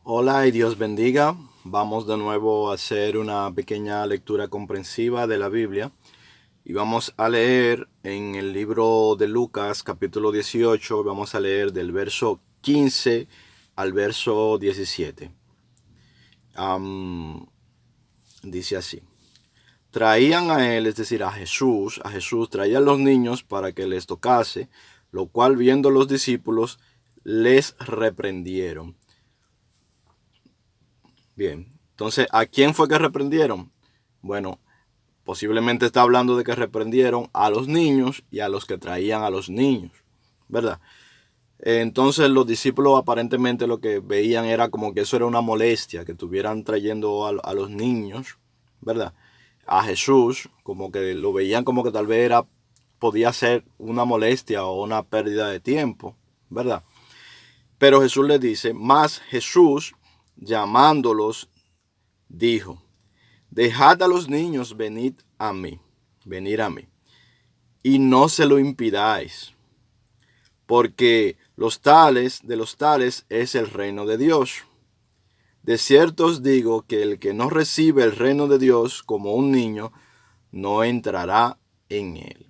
Hola y Dios bendiga. Vamos de nuevo a hacer una pequeña lectura comprensiva de la Biblia y vamos a leer en el libro de Lucas capítulo 18, vamos a leer del verso 15 al verso 17. Dice así. Traían a él, es decir, a Jesús traían los niños para que les tocase, lo cual viendo los discípulos les reprendieron. Bien, entonces, ¿a quién fue que reprendieron? Bueno, posiblemente está hablando de que reprendieron a los niños y a los que traían a los niños, ¿verdad? Entonces los discípulos aparentemente lo que veían era como que eso era una molestia, que estuvieran trayendo a los niños, ¿verdad? A Jesús, como que lo veían como que tal vez podía ser una molestia o una pérdida de tiempo, ¿verdad? Pero Jesús les dice, más Jesús llamándolos dijo, dejad a los niños venir a mí, y no se lo impidáis, porque de los tales es el reino de Dios. De cierto os digo que el que no recibe el reino de Dios como un niño, no entrará en él.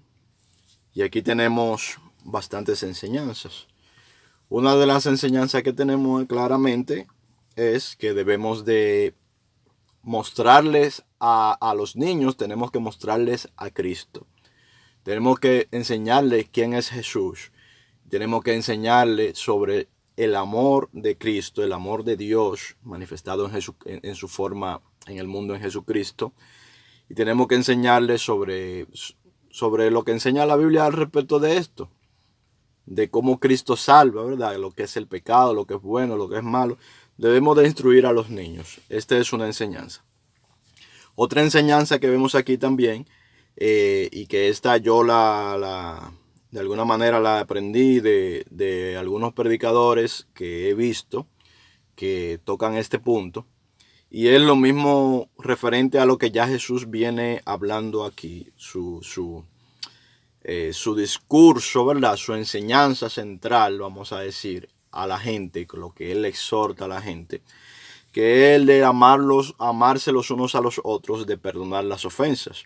Y aquí tenemos bastantes enseñanzas. Una de las enseñanzas que tenemos claramente es que debemos de mostrarles a los niños, tenemos que mostrarles a Cristo. Tenemos que enseñarles quién es Jesús. Tenemos que enseñarles sobre el amor de Cristo, el amor de Dios manifestado en su forma en el mundo en Jesucristo. Y tenemos que enseñarles sobre lo que enseña la Biblia al respecto de esto. De cómo Cristo salva, ¿verdad? Lo que es el pecado, lo que es bueno, lo que es malo. Debemos de instruir a los niños. Esta es una enseñanza. Otra enseñanza que vemos aquí también, y que esta yo de alguna manera la aprendí de algunos predicadores que he visto que tocan este punto, y es lo mismo referente a lo que ya Jesús viene hablando aquí, su discurso, ¿verdad? Su enseñanza central, vamos a decir, a la gente, lo que él exhorta a la gente, que es el de amarse los unos a los otros, de perdonar las ofensas.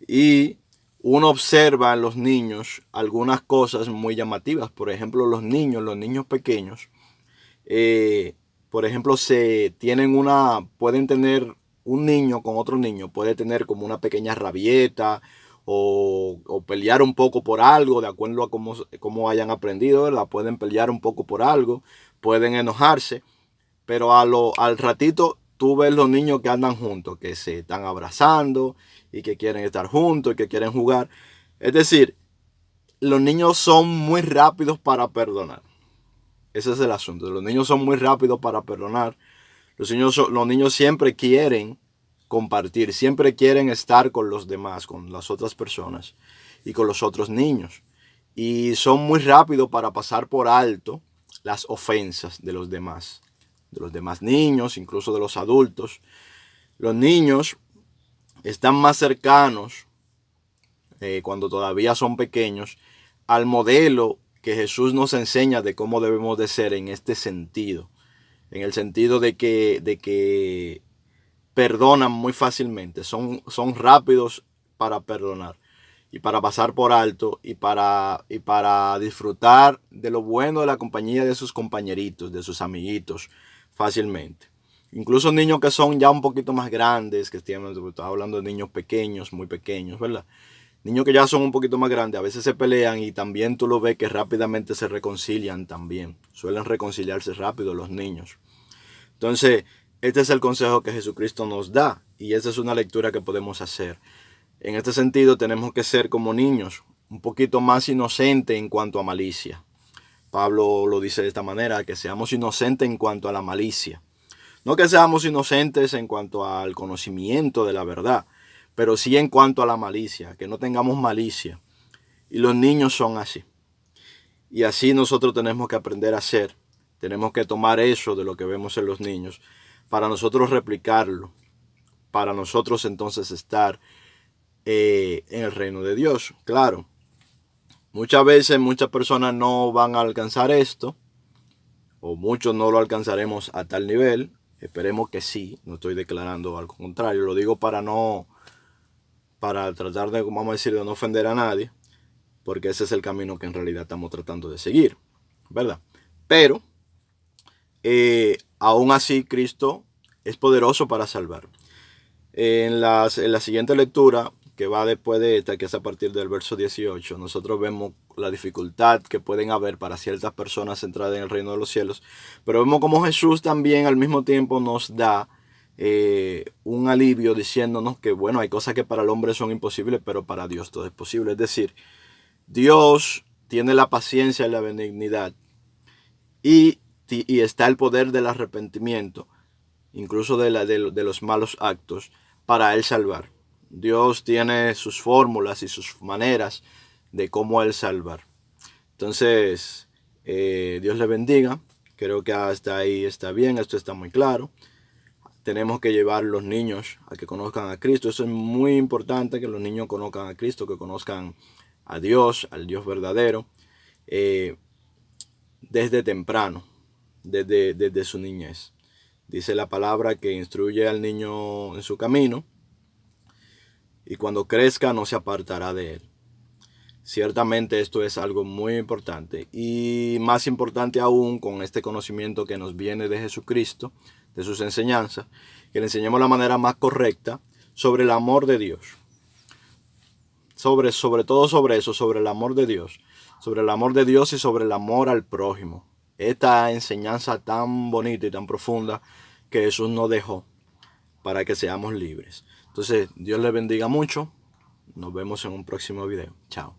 Y uno observa en los niños algunas cosas muy llamativas. Por ejemplo, los niños pequeños, eh, por ejemplo, pueden tener un niño con otro niño, puede tener como una pequeña rabieta o pelear un poco por algo, de acuerdo a cómo hayan aprendido, ¿verdad? Pueden pelear un poco por algo, pueden enojarse, pero al ratito tú ves los niños que andan juntos, que se están abrazando y que quieren estar juntos y que quieren jugar. Es decir, los niños son muy rápidos para perdonar. Ese es el asunto. Los niños son muy rápidos para perdonar. Los niños siempre quieren compartir, siempre quieren estar con los demás, con las otras personas y con los otros niños. Y son muy rápidos para pasar por alto las ofensas de los demás niños, incluso de los adultos. Los niños están más cercanos, cuando todavía son pequeños, al modelo que Jesús nos enseña de cómo debemos de ser en este sentido. En el sentido de que perdonan muy fácilmente, son rápidos para perdonar y para pasar por alto y para disfrutar de lo bueno de la compañía de sus compañeritos, de sus amiguitos, fácilmente. Incluso niños que son ya un poquito más grandes, que estamos hablando de niños pequeños, muy pequeños, ¿verdad? Niños que ya son un poquito más grandes, a veces se pelean y también tú lo ves que rápidamente se reconcilian también. Suelen reconciliarse rápido los niños. Entonces, este es el consejo que Jesucristo nos da y esa es una lectura que podemos hacer. En este sentido, tenemos que ser como niños, un poquito más inocentes en cuanto a malicia. Pablo lo dice de esta manera, que seamos inocentes en cuanto a la malicia. No que seamos inocentes en cuanto al conocimiento de la verdad, pero sí en cuanto a la malicia, que no tengamos malicia. Y los niños son así. Y así nosotros tenemos que aprender a ser. Tenemos que tomar eso de lo que vemos en los niños para nosotros replicarlo, para nosotros entonces estar en el reino de Dios. Claro, muchas veces muchas personas no van a alcanzar esto o muchos no lo alcanzaremos a tal nivel. Esperemos que sí, no estoy declarando algo contrario, lo digo para tratar de, vamos a decir, de no ofender a nadie, porque ese es el camino que en realidad estamos tratando de seguir, ¿verdad? Pero, aún así, Cristo es poderoso para salvar. En la siguiente lectura, que va después de esta, que es a partir del verso 18, nosotros vemos la dificultad que pueden haber para ciertas personas entrar en el reino de los cielos, pero vemos como Jesús también al mismo tiempo nos da un alivio diciéndonos que, bueno, hay cosas que para el hombre son imposibles, pero para Dios todo es posible. Es decir, Dios tiene la paciencia y la benignidad y está el poder del arrepentimiento, incluso de los malos actos, para Él salvar. Dios tiene sus fórmulas y sus maneras de cómo Él salvar. Entonces, Dios le bendiga. Creo que hasta ahí está bien, esto está muy claro. Tenemos que llevar a los niños a que conozcan a Cristo. Eso es muy importante, que los niños conozcan a Cristo, que conozcan a Dios, al Dios verdadero, desde temprano, desde su niñez. Dice la palabra que instruye al niño en su camino y cuando crezca no se apartará de él. Ciertamente esto es algo muy importante y más importante aún con este conocimiento que nos viene de Jesucristo, de sus enseñanzas, que le enseñemos la manera más correcta sobre el amor de Dios. Sobre todo sobre eso, sobre el amor de Dios. Sobre el amor de Dios y sobre el amor al prójimo. Esta enseñanza tan bonita y tan profunda que Jesús nos dejó para que seamos libres. Entonces, Dios les bendiga mucho. Nos vemos en un próximo video. Chao.